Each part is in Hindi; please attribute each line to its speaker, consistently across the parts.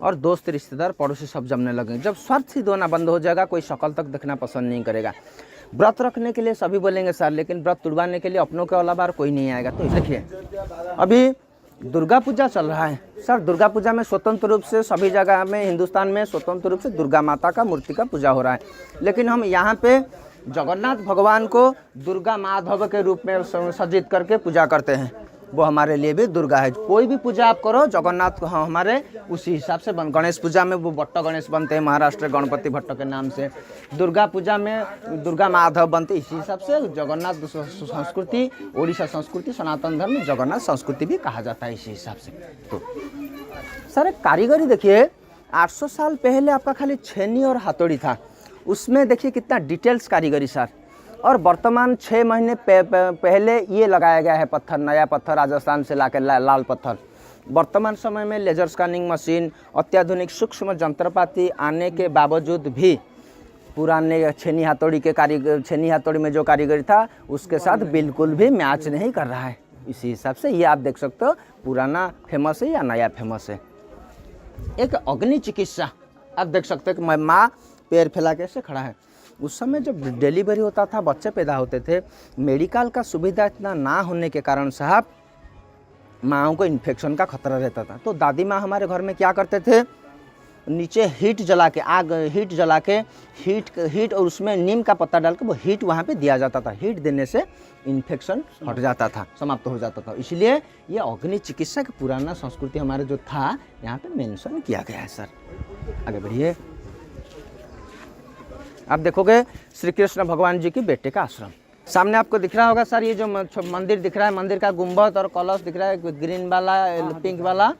Speaker 1: और दोस्त रिश्तेदार पड़ोसी सब जमने लगेंगे। जब स्वार्थ सिद्ध होना बंद हो जाएगा, कोई शक्ल तक देखना पसंद नहीं करेगा। व्रत रखने के लिए सभी बोलेंगे सर, लेकिन व्रत तुड़वाने के लिए अपनों के अलावा कोई नहीं आएगा। तो देखिए अभी दुर्गा पूजा चल रहा है सर। दुर्गा पूजा में स्वतंत्र रूप से सभी जगह में हिंदुस्तान में स्वतंत्र रूप से दुर्गा माता का मूर्ति का पूजा हो रहा है, लेकिन हम यहाँ पे जगन्नाथ भगवान को दुर्गा माधव के रूप में सज्जित करके पूजा करते हैं। वो हमारे लिए भी दुर्गा है। कोई भी पूजा आप करो जगन्नाथ को हमारे उसी हिसाब से गणेश पूजा में वो भट्ट गणेश बनते हैं, महाराष्ट्र गणपति भट्ट के नाम से। दुर्गा पूजा में दुर्गा माधव बनते, इसी हिसाब से जगन्नाथ संस्कृति, ओडिशा संस्कृति, सनातन धर्म में जगन्नाथ संस्कृति भी कहा जाता है इसी हिसाब से। तो सर कारीगरी देखिए, 800 साल पहले आपका खाली छेनी और हथौड़ी था, उसमें देखिए कितना डिटेल्स कारीगरी सर। और वर्तमान 6 महीने पहले ये लगाया गया है पत्थर, नया पत्थर राजस्थान से लाके लाल पत्थर। वर्तमान समय में लेजर स्कैनिंग मशीन, अत्याधुनिक सूक्ष्म यंत्रपाति आने के बावजूद भी पुराने छेनी हथौड़ी में जो कारीगरी था उसके साथ बिल्कुल भी मैच नहीं कर रहा है। इसी हिसाब से ये आप देख सकते हो पुराना फेमस है या नया फेमस है। एक अग्नि चिकित्सा आप देख सकते हो कि माँ पैर फैला के ऐसे खड़ा है। उस समय जब डिलीवरी होता था, बच्चे पैदा होते थे, मेडिकल का सुविधा इतना ना होने के कारण साहब माँओं को इन्फेक्शन का खतरा रहता था। तो दादी माँ हमारे घर में क्या करते थे, नीचे हीट जला के हीट और उसमें नीम का पत्ता डाल के वो हीट वहाँ पे दिया जाता था। हीट देने से इन्फेक्शन हट जाता था, समाप्त हो जाता था। इसलिए ये अग्नि चिकित्सा का पुराना संस्कृति हमारे जो था यहाँ पे मेंशन किया गया है सर। आगे बढ़िए, आप देखोगे श्री कृष्ण भगवान जी की बेटे का आश्रम सामने आपको दिख रहा होगा सर। ये जो मंदिर दिख रहा है, मंदिर का गुंबद और कलश दिख रहा है, ग्रीन वाला पिंक वाला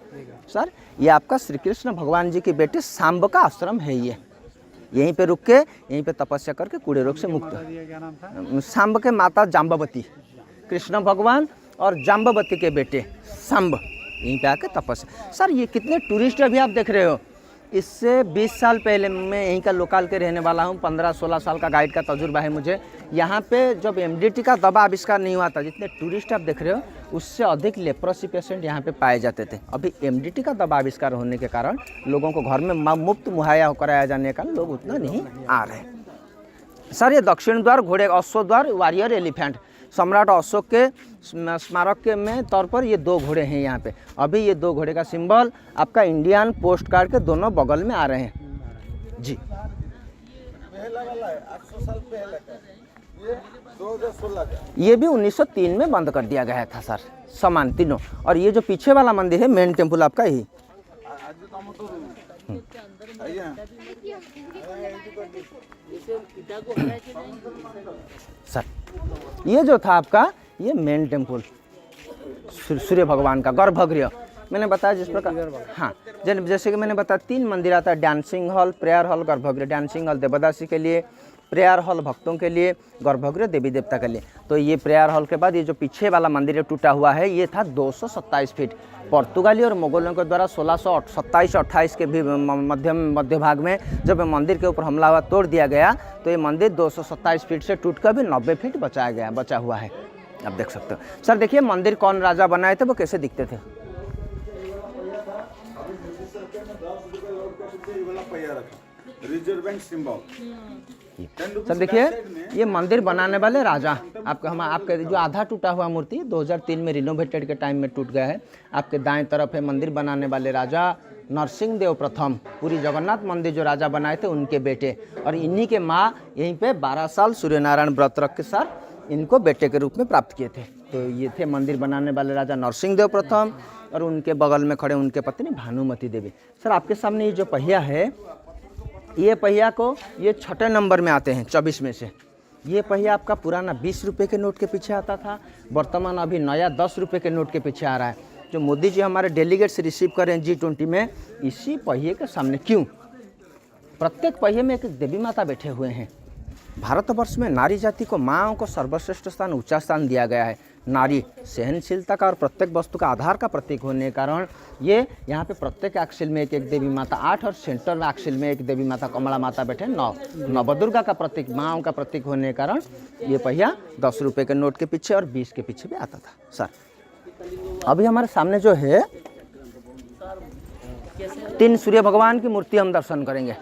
Speaker 1: सर, ये आपका श्री कृष्ण भगवान जी के बेटे सांब का आश्रम है। ये यहीं पे रुक के यहीं पे तपस्या करके कूड़े रोग से मुक्त। सांब के माता जाम्बवती, कृष्ण भगवान और जाम्बवती के बेटे सांब यहीं पे आके तपस्या। सर ये कितने टूरिस्ट अभी आप देख रहे हो। इससे 20 साल पहले मैं यहीं का लोकल के रहने वाला हूँ, 15-16 साल का गाइड का तजुर्बा है मुझे। यहाँ पे जब एमडीटी का दवा आविष्कार नहीं हुआ था, जितने टूरिस्ट आप देख रहे हो उससे अधिक लेप्रोसी पेशेंट यहाँ पे पाए जाते थे। अभी एमडीटी का दवा आविष्कार होने के कारण लोगों को घर में मुफ्त मुहैया कराया जाने का लोग उतना नहीं आ रहे। सर ये दक्षिण द्वार, घोड़े अश्व द्वार, वॉरियर एलिफेंट, सम्राट अशोक के स्मारक के में तौर पर ये 2 घोड़े हैं यहाँ पे। अभी ये 2 घोड़े का सिंबल आपका इंडियन पोस्ट कार्ड के दोनों बगल में आ रहे हैं जी। ये भी 1903 में बंद कर दिया गया था सर, समान तीनों। और ये जो पीछे वाला मंदिर है मेन टेम्पल आपका ही सर। ये जो था आपका ये मेन टेम्पल सूर्य भगवान का गर्भगृह मैंने बताया जिस प्रकार। हाँ जैसे कि मैंने बताया 3 मंदिर आता है, डांसिंग हॉल, प्रेयर हॉल, गर्भगृह। डांसिंग हॉल देवदासी के लिए, प्रेयर हॉल भक्तों के लिए, गर्भगृह देवी देवता के लिए। तो ये प्रेयर हॉल के बाद ये जो पीछे वाला मंदिर टूटा हुआ है ये था 227 फीट। पुर्तगाली और मुगलों के द्वारा 1627-28 के भी मध्य भाग में जब मंदिर के ऊपर हमला हुआ, तोड़ दिया गया, तो ये मंदिर 227 फीट से टूट कर भी 90 फीट बचा हुआ है। आप देख सकते हो सर। देखिए मंदिर कौन राजा बनाए थे, वो कैसे दिखते थे। सर देखिए ये मंदिर बनाने वाले राजा आपके जो आधा टूटा हुआ मूर्ति 2003 में रिनोवेटेड के टाइम में टूट गया है। आपके दाएं तरफ है मंदिर बनाने वाले राजा नरसिंह देव प्रथम। पूरी जगन्नाथ मंदिर जो राजा बनाए थे उनके बेटे, और इन्हीं के माँ यहीं पे 12 साल सूर्यनारायण व्रत रख के साथ इनको बेटे के रूप में प्राप्त किए थे। तो ये थे मंदिर बनाने वाले राजा नरसिंह देव प्रथम, और उनके बगल में खड़े उनके पत्नी भानुमती देवी। सर आपके सामने ये जो पहिया है, ये पहिया को ये 6ठे नंबर में आते हैं 24 में से। ये पहिया आपका पुराना 20 रुपये के नोट के पीछे आता था, वर्तमान अभी नया 10 रुपये के नोट के पीछे आ रहा है। जो मोदी जी हमारे डेलीगेट से रिसीव कर रहे हैं G20 में, इसी पहिए के सामने। क्यों? प्रत्येक पहिए में एक देवी माता बैठे हुए हैं। भारतवर्ष में नारी जाति को, माँओं को सर्वश्रेष्ठ स्थान, ऊंचा स्थान दिया गया है। नारी सहनशीलता का और प्रत्येक वस्तु का आधार का प्रतीक होने के कारण ये यहाँ पे प्रत्येक एक्सिल में एक देवी माता 8 और सेंटर एक्सिल में एक देवी माता कमला माता बैठे 9 नवदुर्गा का प्रतीक, माँओं का प्रतीक होने के कारण ये पहिया 10 रुपये के नोट के पीछे और 20 के पीछे भी आता था। सर अभी हमारे सामने जो है तीन सूर्य भगवान की मूर्ति हम दर्शन करेंगे,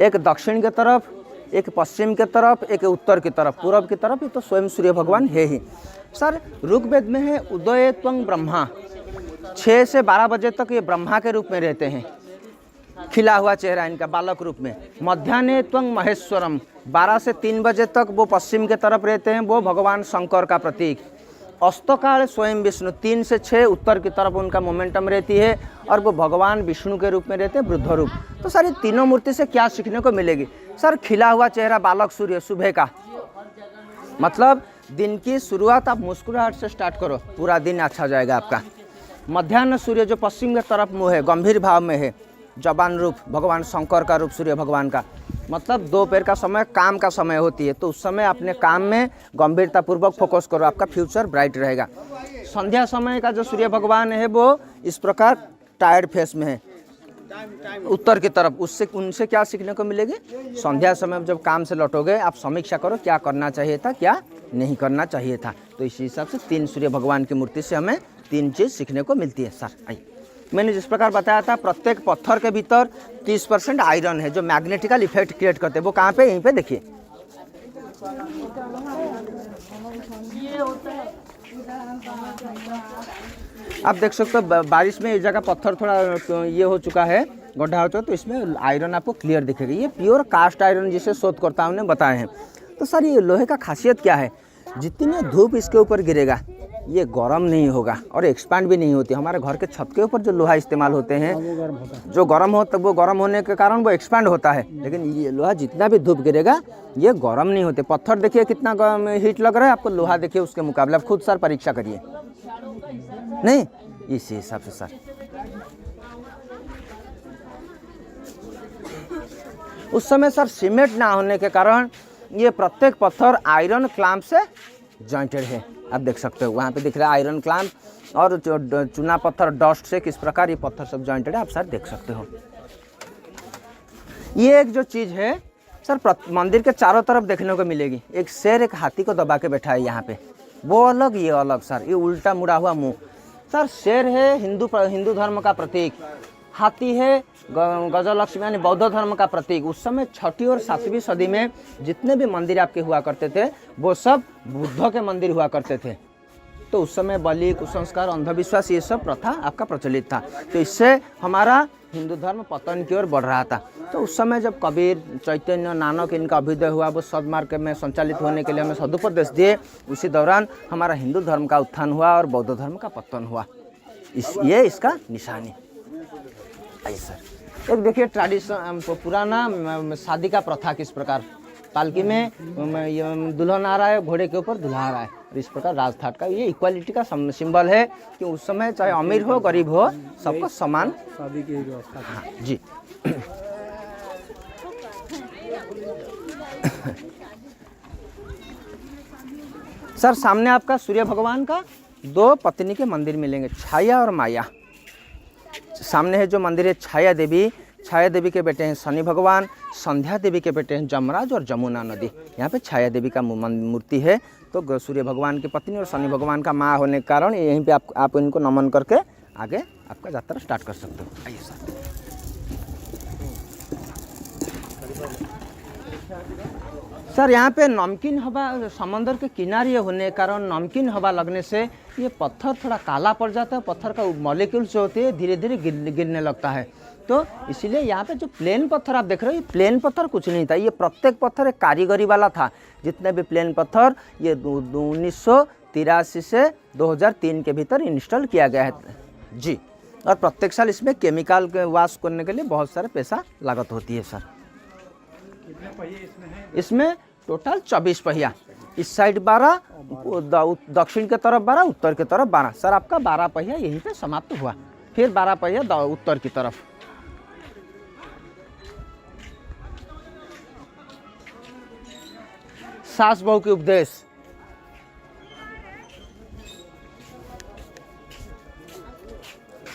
Speaker 1: एक दक्षिण की तरफ, एक पश्चिम की तरफ, एक उत्तर की तरफ, पूर्व की तरफ। ये तो स्वयं सूर्य भगवान है ही। सर ऋग्वेद में है उदय त्वं ब्रह्मा, 6 से 12 बजे तक ये ब्रह्मा के रूप में रहते हैं, खिला हुआ चेहरा इनका बालक रूप में। मध्याह्ने त्वं महेश्वरम, 12 से 3 बजे तक वो पश्चिम के तरफ रहते हैं, वो भगवान शंकर का प्रतीक। अस्तकाल स्वयं विष्णु, 3 से 6 उत्तर की तरफ उनका मोमेंटम रहती है और वो भगवान विष्णु के रूप में रहते हैं, वृद्ध रूप। तो सर ये तीनों मूर्ति से क्या सीखने को मिलेगी? सर खिला हुआ चेहरा बालक सूर्य सुबह का, मतलब दिन की शुरुआत आप मुस्कुराहट से स्टार्ट करो, पूरा दिन अच्छा जाएगा आपका। मध्याह्न सूर्य जो पश्चिम की तरफ मुँह है, गंभीर भाव में है, जबान रूप भगवान शंकर का रूप सूर्य भगवान का, मतलब दोपहर का समय काम का समय होती है, तो उस समय अपने काम में गंभीरता पूर्वक फोकस करो, आपका फ्यूचर ब्राइट रहेगा। संध्या समय का जो सूर्य भगवान है वो इस प्रकार टायर्ड फेस में है, उत्तर की तरफ। उससे उनसे क्या सीखने को मिलेगी? संध्या समय जब काम से लौटोगे आप समीक्षा करो क्या करना चाहिए था, क्या नहीं करना चाहिए था। तो इसी हिसाब से 3 सूर्य भगवान की मूर्ति से हमें 3 चीज़ सीखने को मिलती है। सर आइए, मैंने जिस प्रकार बताया था प्रत्येक पत्थर के भीतर 30% आयरन है जो मैग्नेटिकल इफेक्ट क्रिएट करते हैं। वो कहाँ पे? यहीं पे देखिए। आप देख सकते हो बारिश में इस जगह पत्थर थोड़ा ये हो चुका है, गड्ढा हो चुका, तो इसमें आयरन आपको क्लियर दिखेगा। ये प्योर कास्ट आयरन जिसे शोधकर्ताओं ने बताए हैं। तो सर ये लोहे का खासियत क्या है? जितनी धूप इसके ऊपर गिरेगा ये गर्म नहीं होगा और एक्सपांड भी नहीं होती। हमारे घर के छत के ऊपर जो लोहा इस्तेमाल होते हैं जो गर्म होता है, वो गर्म होने के कारण वो एक्सपांड होता है, लेकिन ये लोहा जितना भी धूप गिरेगा ये गर्म नहीं होते। पत्थर देखिए कितना हीट लग रहा है आपको, लोहा देखिए उसके मुकाबले। आप खुद सर परीक्षा करिए, नहीं इसी हिसाब से सर। उस समय सर सीमेंट ना होने के कारण ये प्रत्येक पत्थर आयरन क्लैंप से जॉइंटेड है। आप देख सकते हो वहाँ पे दिख रहा है आयरन क्लैंप, और चूना पत्थर डस्ट से किस प्रकार ये पत्थर सब जॉइंटेड है आप सर देख सकते हो। ये एक जो चीज़ है सर मंदिर के चारों तरफ देखने को मिलेगी। एक शेर एक हाथी को दबा के बैठा है यहाँ पे, वो अलग ये अलग सर। ये उल्टा मुड़ा हुआ मुंह सर। शेर है हिंदू धर्म का प्रतीक, हाथी है गजलक्ष्मी यानी बौद्ध धर्म का प्रतीक। उस समय 6वीं और 7वीं सदी में जितने भी मंदिर आपके हुआ करते थे वो सब बुद्ध के मंदिर हुआ करते थे। तो उस समय बलि, कुसंस्कार, अंधविश्वास ये सब प्रथा आपका प्रचलित था। तो इससे हमारा हिंदू धर्म पतन की ओर बढ़ रहा था। तो उस समय जब कबीर, चैतन्य, नानक इनका अभ्युदय हुआ, वो सद्मार्ग में संचालित होने के लिए हमें सदुपदेश दिए, उसी दौरान हमारा हिंदू धर्म का उत्थान हुआ और बौद्ध धर्म का पतन हुआ। ये इसका निशानी। आइए सर, एक देखिए ट्रेडिशन पुराना शादी का प्रथा किस प्रकार। पालकी में दुल्हन आ रहा है, घोड़े के ऊपर दूल्हा आ रहा है, इस प्रकार राजघाट का ये इक्वालिटी का सिंबल है कि उस समय चाहे अमीर हो गरीब हो सबको समान शादी की व्यवस्था। हाँ जी। सर सामने आपका सूर्य भगवान का 2 पत्नी के मंदिर मिलेंगे, छाया और माया। सामने है जो मंदिर है छाया देवी, छाया देवी के बेटे हैं शनि भगवान, संध्या देवी के बेटे हैं जमराज और जमुना नदी। यहाँ पे छाया देवी का मूर्ति है। तो सूर्य भगवान की पत्नी और शनि भगवान का माँ होने के कारण यहीं पे आप इनको नमन करके आगे आपका यात्रा स्टार्ट कर सकते हो। आइए सर यहाँ पे नमकीन हवा, समंदर के किनारे होने के कारण नमकीन हवा लगने से ये पत्थर थोड़ा काला पड़ जाता है। पत्थर का मॉलिक्यूल्स जो होते हैं धीरे धीरे गिरने लगता है। तो इसीलिए यहाँ पे जो प्लेन पत्थर आप देख रहे हो, ये प्लेन पत्थर कुछ नहीं था। ये प्रत्येक पत्थर एक कारीगरी वाला था। जितने भी प्लेन पत्थर ये 1983 से 2003 के भीतर इंस्टॉल किया गया है जी। और प्रत्येक साल इसमें केमिकल के वॉश करने के लिए बहुत सारे पैसा लागत होती है सर। कितने पहिए इसमें टोटल 24 पहिया। इस साइड 12, दक्षिण के तरफ 12, उत्तर के तरफ 12। सर आपका 12 पहिया यहीं पे समाप्त हुआ, फिर 12 पहिया उत्तर की तरफ। सास बहू के उपदेश।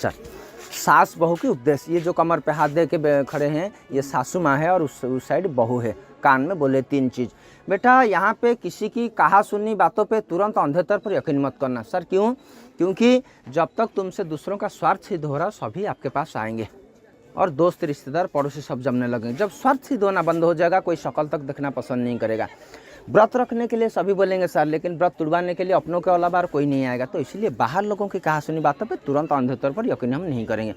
Speaker 1: सर सास बहू के उपदेश, ये जो कमर पे हाथ दे के खड़े हैं ये सासू माँ है और उस साइड बहू है। कान में बोले 3 चीज़। बेटा यहाँ पे किसी की कहा सुनी बातों पे तुरंत अंधेतर पर यकीन मत करना। सर क्यों? क्योंकि जब तक तुमसे दूसरों का स्वार्थ सिद्ध हो रहा सभी आपके पास आएंगे। और दोस्त, रिश्तेदार, पड़ोसी सब जमने लगेंगे। जब स्वार्थ सिद्ध होना बंद हो जाएगा, कोई शक्ल तक देखना पसंद नहीं करेगा। व्रत रखने के लिए सभी बोलेंगे सर, लेकिन व्रत तुड़वाने के लिए अपनों के अलावा और कोई नहीं आएगा। तो इसलिए बाहर लोगों की कहा सुनी बातों पर तुरंत अंधे तौर पर यकीन हम नहीं करेंगे।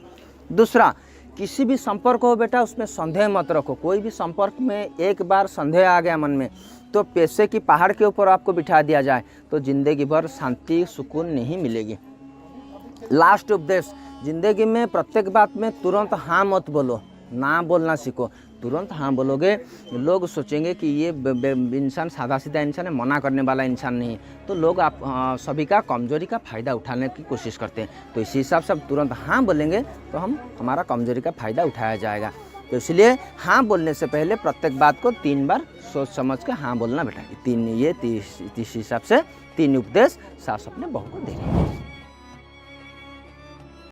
Speaker 1: दूसरा, किसी भी संपर्क हो बेटा उसमें संदेह मत रखो। कोई भी संपर्क में एक बार संदेह आ गया मन में तो पैसे की पहाड़ के ऊपर आपको बिठा दिया जाए तो जिंदगी भर शांति सुकून नहीं मिलेगी। लास्ट उपदेश, जिंदगी में प्रत्येक बात में तुरंत हाँ मत बोलो, ना बोलना सीखो। तुरंत हाँ बोलोगे लोग सोचेंगे कि ये इंसान सादा सीधा इंसान है, मना करने वाला इंसान नहीं है, तो लोग आप सभी का कमजोरी का फ़ायदा उठाने की कोशिश करते हैं। तो इसी हिसाब से आप तुरंत हाँ बोलेंगे तो हमारा कमजोरी का फ़ायदा उठाया जाएगा। तो इसलिए हाँ बोलने से पहले प्रत्येक बात को 3 बार सोच समझ के हाँ बोलना बेटा। इस हिसाब से 3 उपदेश सास अपने बहू को दे रहे हैं।